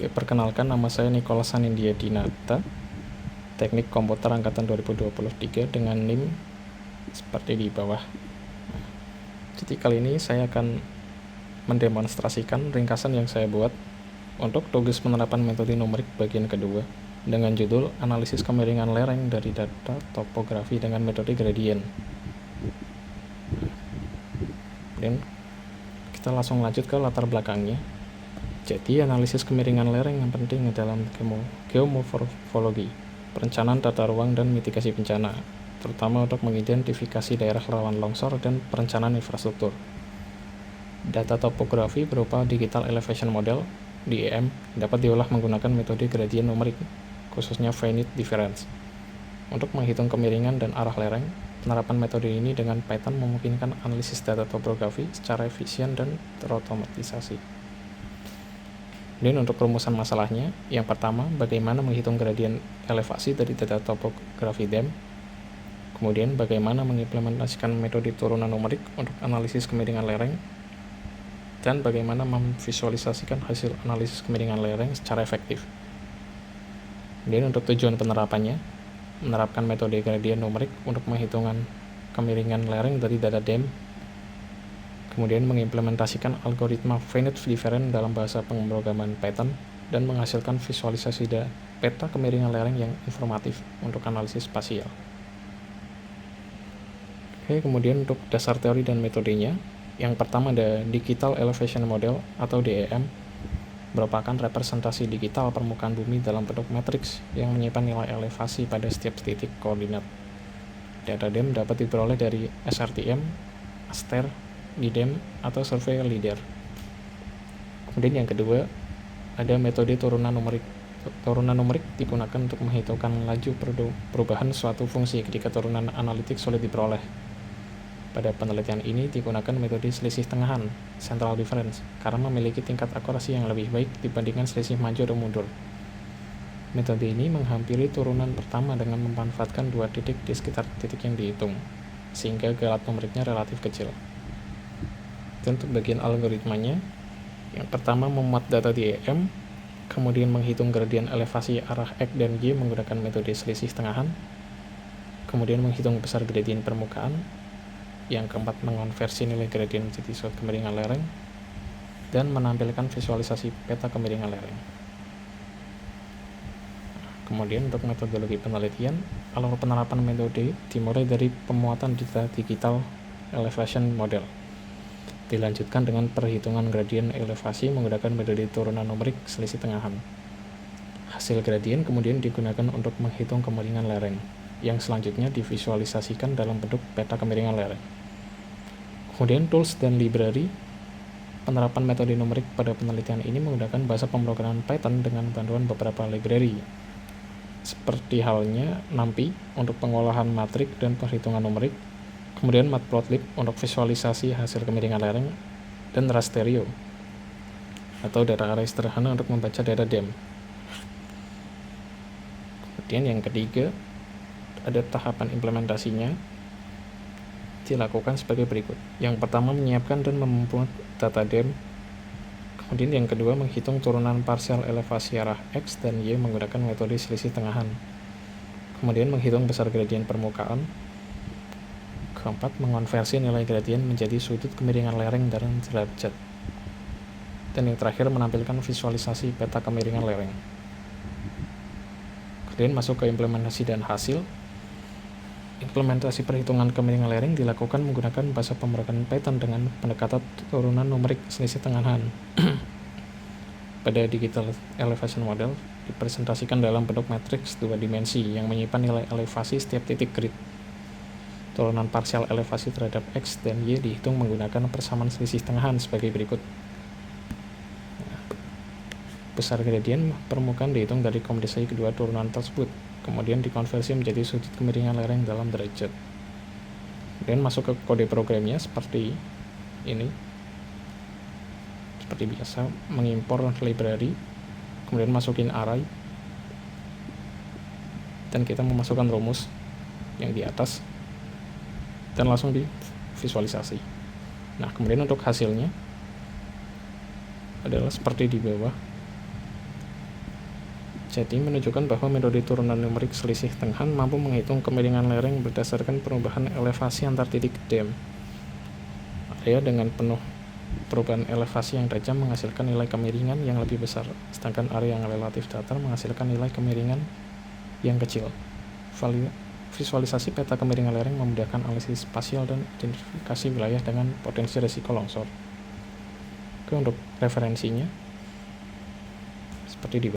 Oke, perkenalkan, nama saya Nicholas Anindya Dinata, Teknik Komputer Angkatan 2023 dengan NIM seperti di bawah. Jadi kali ini saya akan mendemonstrasikan ringkasan yang saya buat untuk tugas penerapan metode numerik bagian kedua dengan judul analisis kemiringan lereng dari data topografi dengan metode gradien. Dan kita langsung lanjut ke latar belakangnya. Jadi, analisis kemiringan lereng yang penting dalam geomorfologi, perencanaan tata ruang, dan mitigasi bencana, terutama untuk mengidentifikasi daerah rawan longsor dan perencanaan infrastruktur. Data topografi berupa Digital Elevation Model (DEM) dapat diolah menggunakan metode gradien numerik, khususnya finite difference. Untuk menghitung kemiringan dan arah lereng, penerapan metode ini dengan Python memungkinkan analisis data topografi secara efisien dan terotomatisasi. Dan untuk rumusan masalahnya, yang pertama, bagaimana menghitung gradien elevasi dari data topografi DEM. Kemudian, bagaimana mengimplementasikan metode turunan numerik untuk analisis kemiringan lereng. Dan bagaimana memvisualisasikan hasil analisis kemiringan lereng secara efektif. Dan untuk tujuan penerapannya, menerapkan metode gradien numerik untuk penghitungan kemiringan lereng dari data DEM. Kemudian mengimplementasikan algoritma finite difference dalam bahasa pemrograman Python dan menghasilkan visualisasi peta kemiringan lereng yang informatif untuk analisis spasial. Oke, kemudian untuk dasar teori dan metodenya, yang pertama ada Digital Elevation Model atau DEM, merupakan representasi digital permukaan bumi dalam bentuk matriks yang menyimpan nilai elevasi pada setiap titik koordinat. Data DEM dapat diperoleh dari SRTM, ASTER, DIDEM, atau survei LIDAR. Kemudian yang kedua, ada metode turunan numerik. Turunan numerik digunakan untuk menghitungkan laju perubahan suatu fungsi ketika turunan analitik sulit diperoleh. Pada penelitian ini digunakan metode selisih tengahan, central difference, karena memiliki tingkat akurasi yang lebih baik dibandingkan selisih maju atau mundur. Metode ini menghampiri turunan pertama dengan memanfaatkan dua titik di sekitar titik yang dihitung, sehingga galat numeriknya relatif kecil. Dan untuk bagian algoritmanya, yang pertama memuat data DEM, kemudian menghitung gradien elevasi arah X dan Y menggunakan metode selisih tengahan, kemudian menghitung besar gradien permukaan, yang keempat mengonversi nilai gradien menjadi suatu kemiringan lereng, dan menampilkan visualisasi peta kemiringan lereng. Kemudian untuk metodologi penelitian, alur penerapan metode dimulai dari pemuatan data Digital Elevation Model. Dilanjutkan dengan perhitungan gradien elevasi menggunakan metode turunan numerik selisih tengahan. Hasil gradien kemudian digunakan untuk menghitung kemiringan lereng, yang selanjutnya divisualisasikan dalam bentuk peta kemiringan lereng. Kemudian tools dan library. Penerapan metode numerik pada penelitian ini menggunakan bahasa pemrograman Python dengan bantuan beberapa library, seperti halnya NumPy untuk pengolahan matrik dan perhitungan numerik, kemudian Matplotlib untuk visualisasi hasil kemiringan lereng, dan Rasterio atau data array sederhana untuk membaca data DEM. Kemudian yang ketiga, ada tahapan implementasinya dilakukan sebagai berikut. Yang pertama, menyiapkan dan membuat data DEM. Kemudian yang kedua, menghitung turunan parsial elevasi arah X dan Y menggunakan metode selisih tengahan. Kemudian menghitung besar gradien permukaan. Keempat, mengonversi nilai gradien menjadi sudut kemiringan lereng dan derajat. Dan yang terakhir, menampilkan visualisasi peta kemiringan lereng. Kemudian masuk ke implementasi dan hasil. Implementasi perhitungan kemiringan lereng dilakukan menggunakan bahasa pemrograman Python dengan pendekatan turunan numerik selisih tengahan. Pada Digital Elevation Model dipresentasikan dalam bentuk matriks dua dimensi yang menyimpan nilai elevasi setiap titik grid. Turunan parsial elevasi terhadap X dan Y dihitung menggunakan persamaan selisih tengahan sebagai berikut. Besar gradien permukaan dihitung dari kombinasi kedua turunan tersebut, kemudian dikonversi menjadi sudut kemiringan lereng dalam derajat. Dan masuk ke kode programnya seperti ini. Seperti biasa, mengimpor library, kemudian masukin array, dan kita memasukkan rumus yang di atas, dan langsung divisualisasi. Nah, kemudian untuk hasilnya adalah seperti di bawah. Jadi menunjukkan bahwa metode turunan numerik selisih Tenghan mampu menghitung kemiringan lereng berdasarkan perubahan elevasi antar titik dam. Area dengan penuh perubahan elevasi yang tajam menghasilkan nilai kemiringan yang lebih besar, sedangkan area yang relatif datar menghasilkan nilai kemiringan yang kecil. Visualisasi peta kemiringan lereng memudahkan analisis spasial dan identifikasi wilayah dengan potensi risiko longsor. Oke, untuk referensinya seperti di